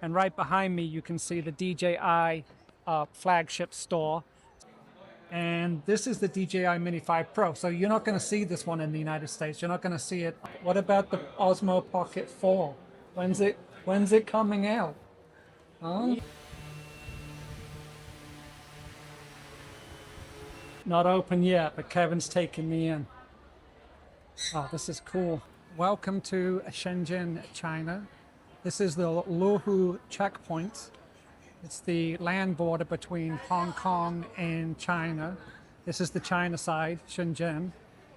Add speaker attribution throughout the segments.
Speaker 1: And right behind me, you can see the DJI Flagship Store. And this is the DJI Mini 5 Pro. So you're not going to see this one in the United States. You're not going to see it. What about the Osmo Pocket 4? When's it coming out? Huh? Not open yet, but Kevin's taking me in. Oh, this is cool. Welcome to Shenzhen, China. This is the Luhu checkpoint. It's the land border between Hong Kong and China. This is the China side, Shenzhen.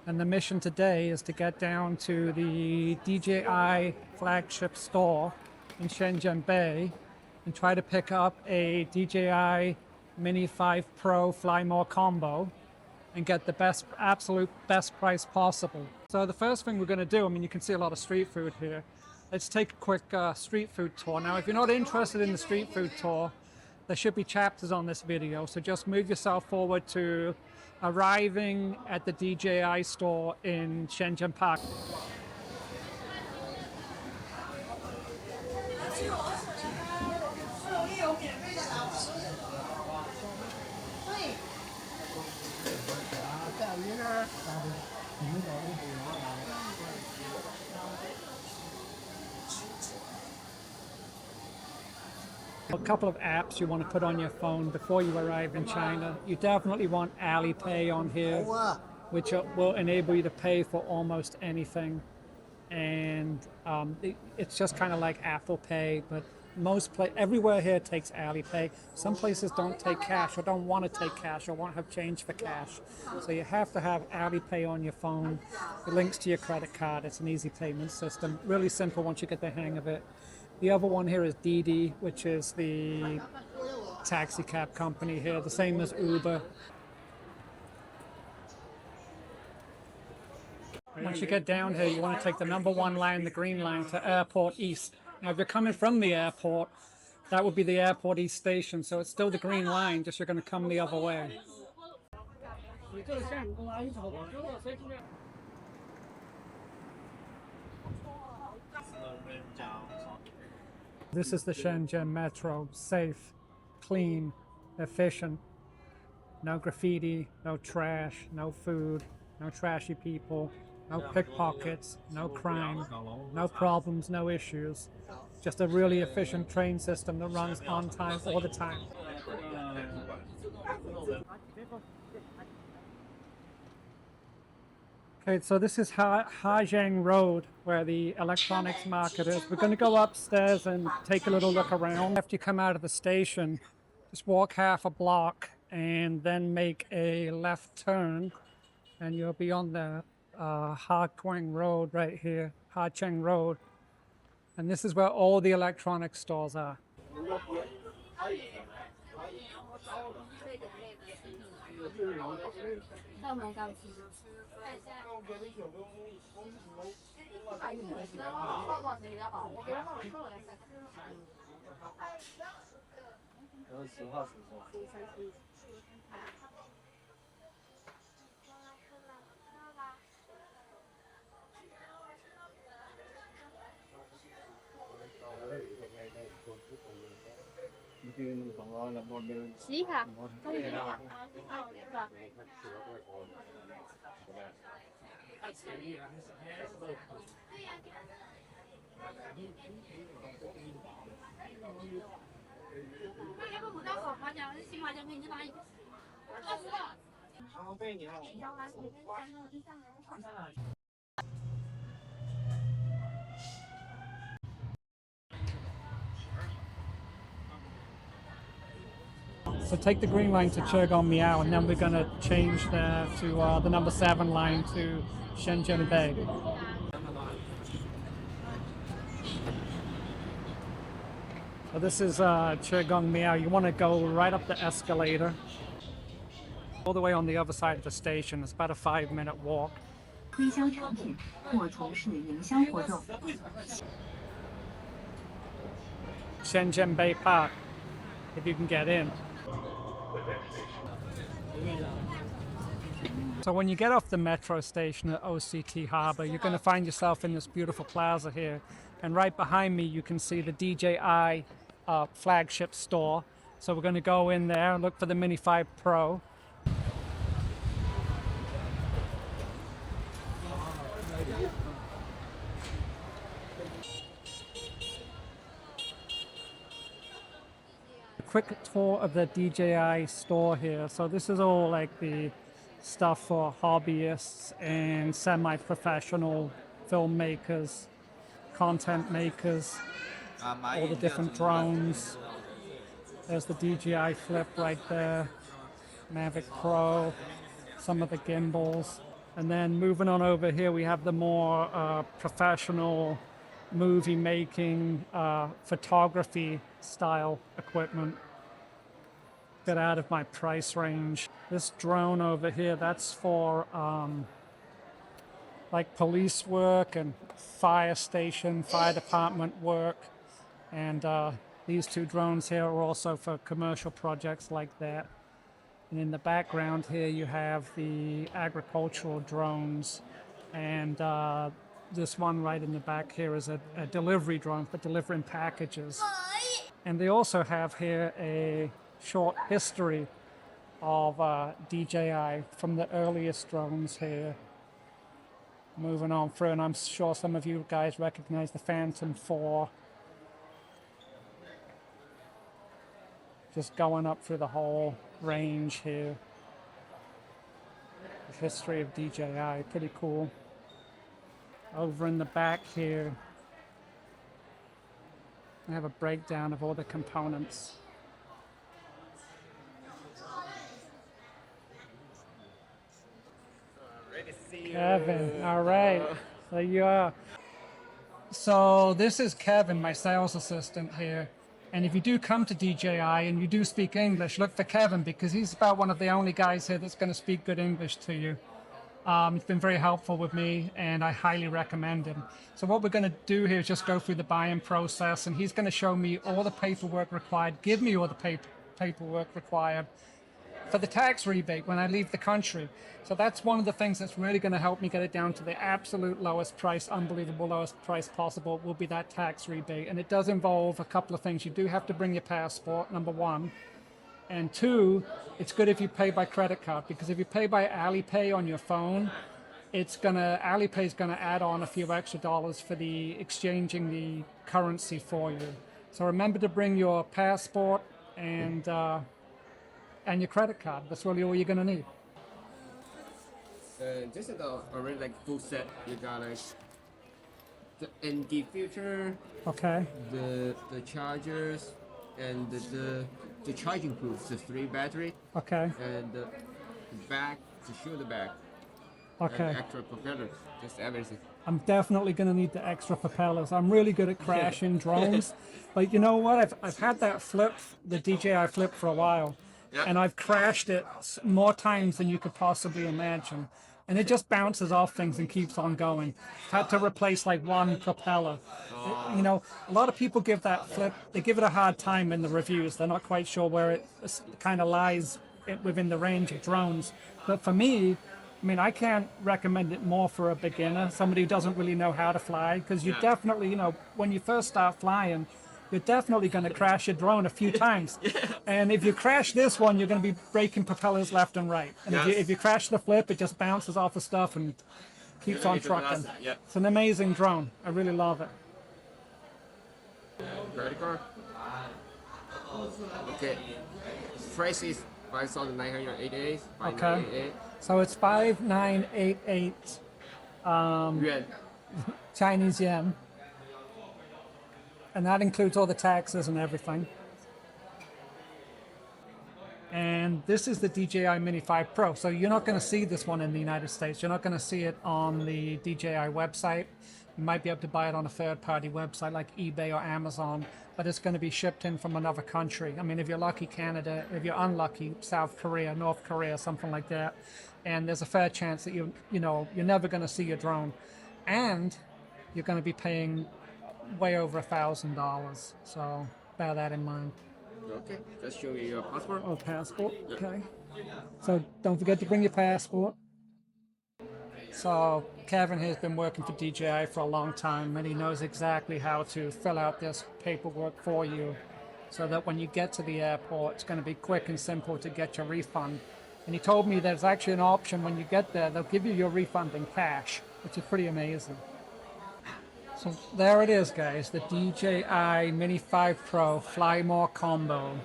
Speaker 1: And the mission today is to get down to the DJI Flagship Store in Shenzhen Bay and try to pick up a DJI Mini 5 Pro Fly More combo and get the absolute best price possible. So the first thing we're going to do, I mean, you can see a lot of street food here. Let's take a quick street food tour. Now, if you're not interested in the street food tour, there should be chapters on this video. So just move yourself forward to arriving at the DJI store in Shenzhen Park. A couple of apps you want to put on your phone before you arrive in China. You definitely want Alipay on here, which will enable you to pay for almost anything. And it's just kind of like Apple Pay, but everywhere here takes Alipay. Some places don't take cash or don't want to take cash or won't have change for cash. So you have to have Alipay on your phone. It links to your credit card. It's an easy payment system. Really simple once you get the hang of it. The other one here is DiDi, which is the taxi cab company here, the same as Uber. Once you get down here, you want to take the #1 line, the green line, to Airport East. Now, if you're coming from the airport, that would be the Airport East station, so it's still the green line, just you're going to come the other way. This is the Shenzhen Metro. Safe, clean, efficient. No graffiti, no trash, no food, no trashy people, no pickpockets, no crime, no problems, no issues. Just a really efficient train system that runs on time all the time. Okay, so this is Hajiang Road, where the electronics market is. We're going to go upstairs and take a little look around. After you come out of the station, just walk half a block and then make a left turn, and you'll be on the Hajiang Road right here, Hajiang Road. And this is where all the electronics stores are. So take the green line to Chegong Miao, and then we're going to change there to the #7 line to Shenzhen Bay. So this is Chegong Miao. You want to go right up the escalator, all the way on the other side of the station. It's about a 5-minute walk. Shenzhen Bay Park, if you can get in. So when you get off the metro station at OCT Harbor, you're going to find yourself in this beautiful plaza here. And right behind me, you can see the DJI Flagship Store. So we're going to go in there and look for the Mini 5 Pro. A quick tour of the DJI store here. So this is all like the stuff for hobbyists and semi-professional filmmakers, content makers, all the different drones. There's the DJI Flip right there, Mavic Pro, some of the gimbals. And then moving on over here, we have the more professional movie making, photography style equipment. Bit out of my price range. This drone over here, that's for like police work and fire station, fire department work. And these two drones here are also for commercial projects like that. And in the background here, you have the agricultural drones. And this one right in the back here is a delivery drone for delivering packages. And they also have here a short history of DJI from the earliest drones here. Moving on through, and I'm sure some of you guys recognize the Phantom 4. Just going up through the whole range here. The history of DJI, pretty cool. Over in the back here, I have a breakdown of all the components. Kevin, all right, so you are. So this is Kevin, my sales assistant here. And if you do come to DJI and you do speak English, look for Kevin, because he's about one of the only guys here that's going to speak good English to you. He's been very helpful with me, and I highly recommend him. So what we're going to do here is just go through the buying process, and he's going to show me all the paperwork required, give me all the paperwork required for the tax rebate when I leave the country. So that's one of the things that's really going to help me get it down to the absolute lowest price, unbelievable lowest price possible, will be that tax rebate. And it does involve a couple of things. You do have to bring your passport, number one. And two, it's good if you pay by credit card, because if you pay by Alipay on your phone, Alipay is gonna add on a few extra dollars for the exchanging the currency for you. So remember to bring your passport and your credit card. That's really all you're gonna need.
Speaker 2: This is already like full set. You got like the ND filter,
Speaker 1: Okay.
Speaker 2: the chargers, and the charging proofs, the 3 battery,
Speaker 1: Okay.
Speaker 2: and the back, the shoulder bag,
Speaker 1: Okay.
Speaker 2: and extra propellers, just everything.
Speaker 1: I'm definitely going to need the extra propellers. I'm really good at crashing drones. But you know what? I've had that flip, the DJI Flip, for a while.
Speaker 2: Yeah.
Speaker 1: And I've crashed it more times than you could possibly imagine. And it just bounces off things and keeps on going. Had to replace like one propeller. You know, a lot of people give that flip, they give it a hard time in the reviews. They're not quite sure where it kind of lies within the range of drones. But for me, I mean, I can't recommend it more for a beginner, somebody who doesn't really know how to fly, because you definitely, you know, when you first start flying, you're definitely going to crash your drone a few times. And if you crash this one, you're going to be breaking propellers left and right. And if you crash the flip, it just bounces off of stuff and keeps on trucking. It's an amazing drone. I really love it.
Speaker 2: Credit card. Okay. Price is 5,988.
Speaker 1: Okay. So it's 5,988
Speaker 2: Yuan.
Speaker 1: Chinese yen. And that includes all the taxes and everything. And this is the DJI Mini 5 Pro. So you're not going to see this one in the United States. You're not going to see it on the DJI website. You might be able to buy it on a third-party website like eBay or Amazon, but it's going to be shipped in from another country. I mean, if you're lucky, Canada. If you're unlucky, South Korea, North Korea, something like that. And there's a fair chance that you're never going to see your drone. And you're going to be paying way over $1,000. So bear that in mind.
Speaker 2: Okay, just show me your passport.
Speaker 1: Oh, passport. Okay. So don't forget to bring your passport. So Kevin has been working for DJI for a long time, and he knows exactly how to fill out this paperwork for you. so that when you get to the airport, it's going to be quick and simple to get your refund. And he told me there's actually an option when you get there, they'll give you your refund in cash, which is pretty amazing. So there it is, guys, the DJI Mini 5 Pro Fly More Combo.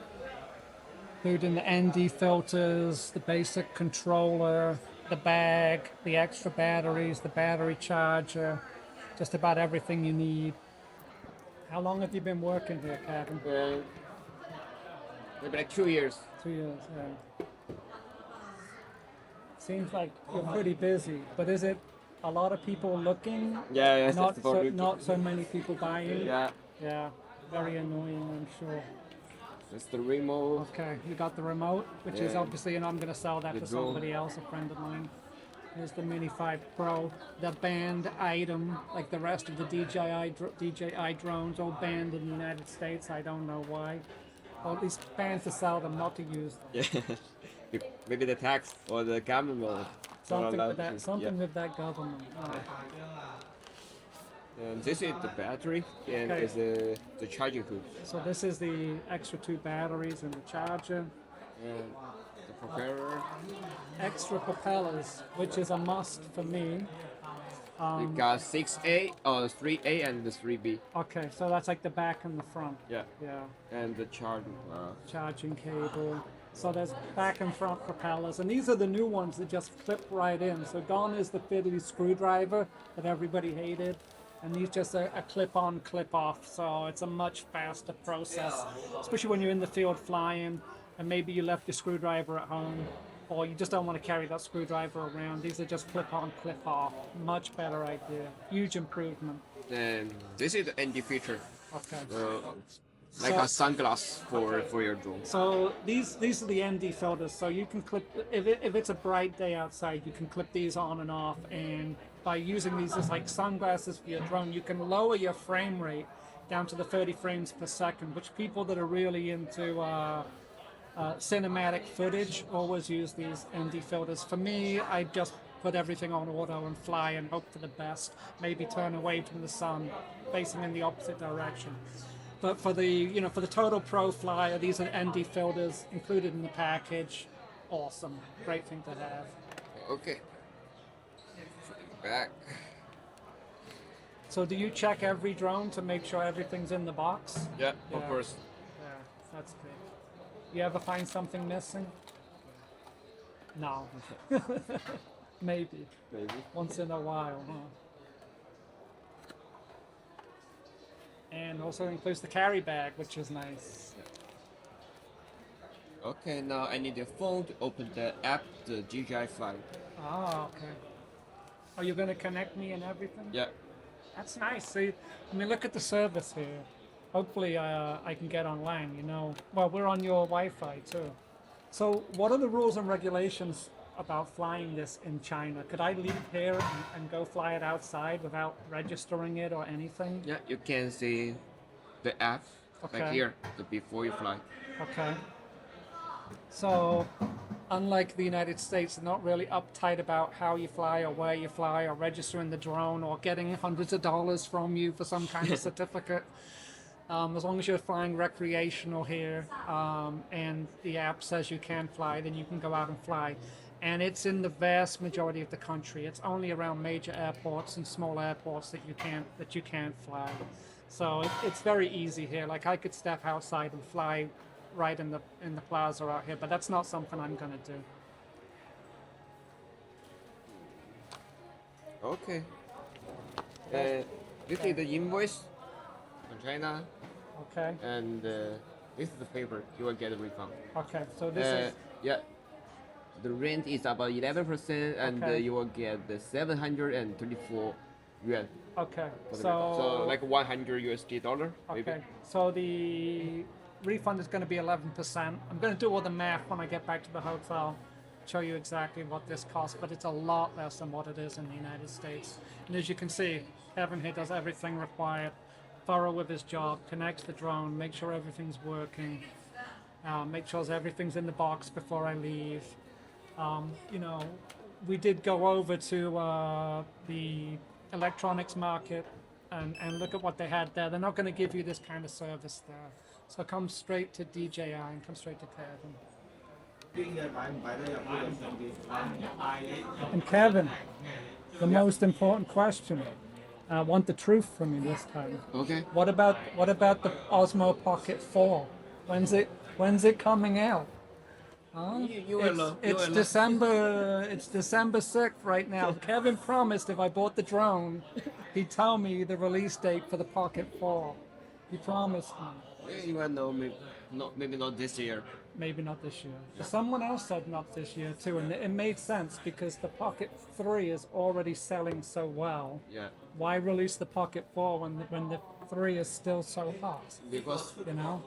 Speaker 1: Including the ND filters, the basic controller, the bag, the extra batteries, the battery charger, just about everything you need. How long have you been working here, Kevin?
Speaker 2: Maybe like 2 years.
Speaker 1: 2 years, yeah. Seems like you're pretty busy, but is it a lot of people looking?
Speaker 2: Yeah, yes,
Speaker 1: Not
Speaker 2: that's for
Speaker 1: so,
Speaker 2: looking.
Speaker 1: not so many people buying?
Speaker 2: Yeah,
Speaker 1: Yeah, very annoying, I'm sure.
Speaker 2: that's the remote.
Speaker 1: Okay, you got the remote, which is
Speaker 2: Yeah.
Speaker 1: obviously, and I'm going to sell that
Speaker 2: The
Speaker 1: to
Speaker 2: drone.
Speaker 1: somebody else, a friend of mine. Here's the Mini 5 Pro, the banned item, like the rest of the DJI drones, all banned in the United States. I don't know why. Or at least banned to sell them, not to use them.
Speaker 2: Yeah, maybe the tax or the government will
Speaker 1: Something
Speaker 2: allow
Speaker 1: with that,
Speaker 2: to-
Speaker 1: something
Speaker 2: yeah.
Speaker 1: with that government. Oh.
Speaker 2: And this is the battery and
Speaker 1: Okay.
Speaker 2: is the charging hook
Speaker 1: So this is the extra 2 batteries and the charger.
Speaker 2: and the propeller.
Speaker 1: Extra propellers, which is a must for me.
Speaker 2: We got 6A or 3A and the 3B.
Speaker 1: Okay, so that's like the back and the front.
Speaker 2: Yeah,
Speaker 1: Yeah.
Speaker 2: and the charging.
Speaker 1: Charging cable. So there's back and front propellers, and these are the new ones that just flip right in. So gone is the fiddly screwdriver that everybody hated, and these just a clip-on, clip-off. So it's a much faster process, especially when you're in the field flying, and maybe you left your screwdriver at home, or you just don't want to carry that screwdriver around. These are just clip-on, clip-off. Much better idea. Huge improvement.
Speaker 2: And this is the ND feature,
Speaker 1: Okay.
Speaker 2: like
Speaker 1: So-
Speaker 2: a sunglass for your drone.
Speaker 1: So these are the ND filters. So you can clip if it's a bright day outside, you can clip these on and off. And by using these as like sunglasses for your drone, you can lower your frame rate down to the 30 frames per second. Which people that are really into cinematic footage always use these ND filters. For me, I just put everything on auto and fly and hope for the best. Maybe turn away from the sun, facing in the opposite direction. But for the for the total pro flyer, these are ND filters included in the package. Awesome, great thing to have.
Speaker 2: Okay. Back.
Speaker 1: So do you check every drone to make sure everything's in the box?
Speaker 2: Yeah,
Speaker 1: Yeah.
Speaker 2: of course.
Speaker 1: Yeah, that's good. You ever find something missing? No. Maybe
Speaker 2: Maybe.
Speaker 1: once in a while, huh? And also includes the carry bag, which is nice.
Speaker 2: Okay, now I need a phone to open the app, the DJI Fly.
Speaker 1: Ah, okay. Are you going to connect me and everything?
Speaker 2: Yeah.
Speaker 1: That's nice. See, I mean, look at the service here. Hopefully, I can get online. Well, we're on your Wi-Fi too. So, what are the rules and regulations about flying this in China? Could I leave here and go fly it outside without registering it or anything?
Speaker 2: Yeah, you can see the app
Speaker 1: Okay.
Speaker 2: like here, the before you fly.
Speaker 1: Okay. So, unlike the United States, they're not really uptight about how you fly or where you fly or registering the drone or getting hundreds of dollars from you for some kind of certificate. As long as you're flying recreational here and the app says you can fly, then you can go out and fly. And it's in the vast majority of the country. It's only around major airports and small airports that you can't fly. So it's very easy here. Like I could step outside and fly right in the plaza out here, but that's not something I'm gonna do.
Speaker 2: Okay. This is the invoice from China,
Speaker 1: Okay.
Speaker 2: and this is the paper. You will get a refund.
Speaker 1: Okay. So this is
Speaker 2: Yeah. The rent is about 11%, and
Speaker 1: Okay.
Speaker 2: you will get the 724 yuan.
Speaker 1: okay.
Speaker 2: for the
Speaker 1: So
Speaker 2: refund. So like 100 USD dollar, maybe.
Speaker 1: okay. So the refund is going to be 11%. I'm going to do all the math when I get back to the hotel, show you exactly what this costs, but it's a lot less than what it is in the United States. And as you can see, Evan here does everything required, thorough with his job, connects the drone, make sure everything's working, make sure everything's in the box before I leave. We did go over to the electronics market and look at what they had there. They're not going to give you this kind of service there. So come straight to DJI and come straight to Kevin. And Kevin, the most important question. I want the truth from you this time.
Speaker 2: Okay.
Speaker 1: What about the Osmo Pocket 4? When's it coming out? Huh? It's December 6th right now. Kevin promised if I bought the drone, he'd tell me the release date for the Pocket 4. He promised me.
Speaker 2: You will know, maybe not this year.
Speaker 1: Maybe not this year. Someone else said not this year too, and it made sense because the Pocket 3 is already selling so well.
Speaker 2: Yeah.
Speaker 1: Why release the Pocket 4 when the 3 is still so hot?
Speaker 2: Because
Speaker 1: You know?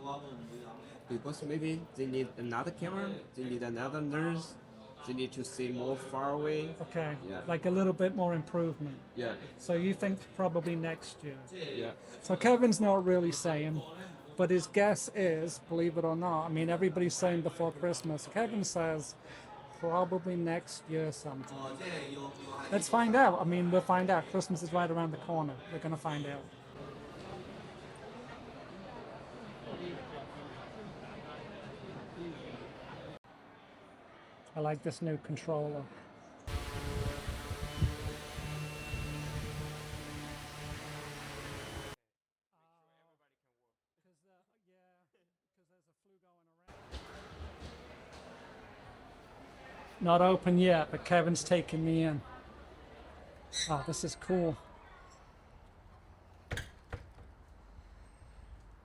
Speaker 2: because maybe they need another camera, they need another lens, they need to see more far away.
Speaker 1: Okay.
Speaker 2: Yeah.
Speaker 1: Like a little bit more improvement.
Speaker 2: Yeah.
Speaker 1: So you think probably next year.
Speaker 2: Yeah.
Speaker 1: So Kevin's not really saying, but his guess is, believe it or not, I mean, everybody's saying before Christmas. Kevin says probably next year sometime. Let's find out. I mean, we'll find out. Christmas is right around the corner. We're going to find out. I like this new controller. Not open yet, but Kevin's taking me in. Oh, this is cool.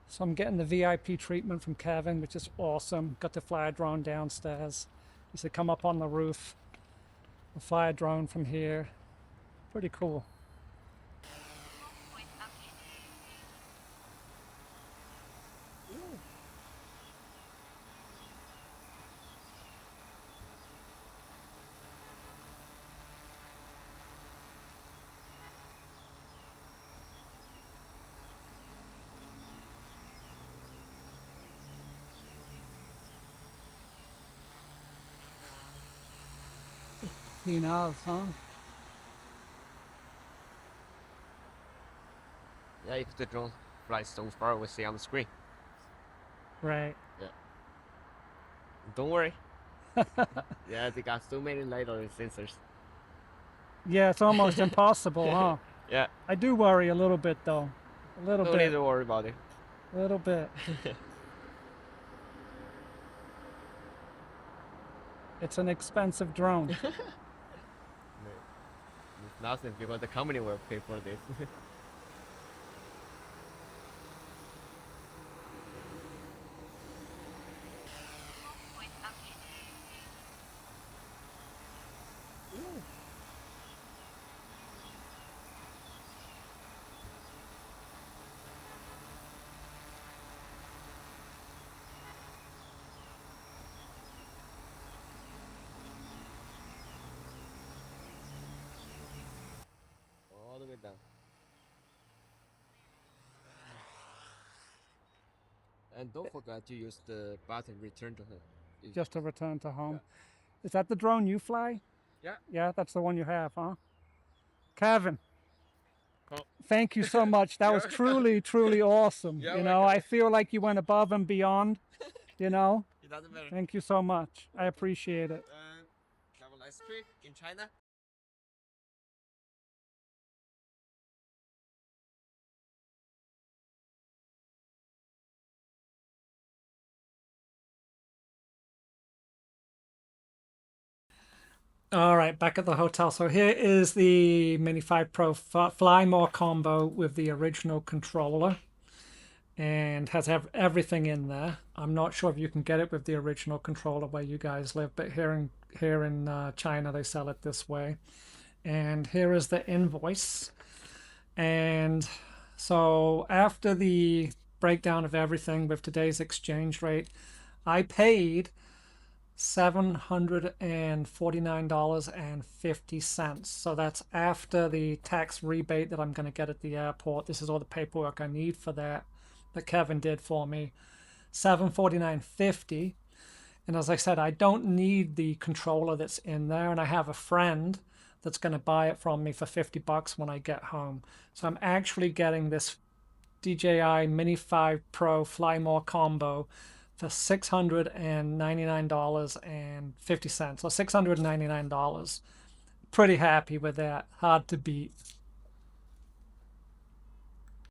Speaker 1: So I'm getting the VIP treatment from Kevin, which is awesome. Got the fire drone downstairs. He said come up on the roof. A fire drone from here. Pretty cool. Clean out, huh?
Speaker 2: Yeah, if the drone flies so far, we see on the screen.
Speaker 1: Right.
Speaker 2: Yeah. Don't worry. Yeah, they got so many LiDAR sensors.
Speaker 1: Yeah, it's almost impossible, huh?
Speaker 2: Yeah.
Speaker 1: I do worry a little bit though. A little
Speaker 2: No
Speaker 1: bit.
Speaker 2: need to worry about it.
Speaker 1: A little bit. It's an expensive drone.
Speaker 2: It's nothing because the company will pay for this. All the way down. And don't forget to use the button return to home.
Speaker 1: Just to return to home. Is that the drone you fly?
Speaker 2: Yeah.
Speaker 1: Yeah, that's the one you have, huh? Kevin,
Speaker 2: Oh.
Speaker 1: thank you so much. That was truly, truly awesome.
Speaker 2: You're
Speaker 1: You know,
Speaker 2: welcome.
Speaker 1: I feel like you went above and beyond, you know?
Speaker 2: It doesn't matter.
Speaker 1: Thank you so much. I appreciate it.
Speaker 2: Have a nice trip in China.
Speaker 1: All right, back at the hotel. So here is the Mini 5 Pro Fly More combo with the original controller, and has everything in there. I'm not sure if you can get it with the original controller where you guys live, but here in China they sell it this way. And here is the invoice. And so after the breakdown of everything with today's exchange rate, I paid $749.50. So that's after the tax rebate that I'm going to get at the airport. This is all the paperwork I need for that Kevin did for me. $749.50. And as I said, I don't need the controller that's in there, and I have a friend that's going to buy it from me for $50 when I get home. So I'm actually getting this DJI Mini 5 Pro Fly More combo for $699.50, or $699. Pretty happy with that. Hard to beat.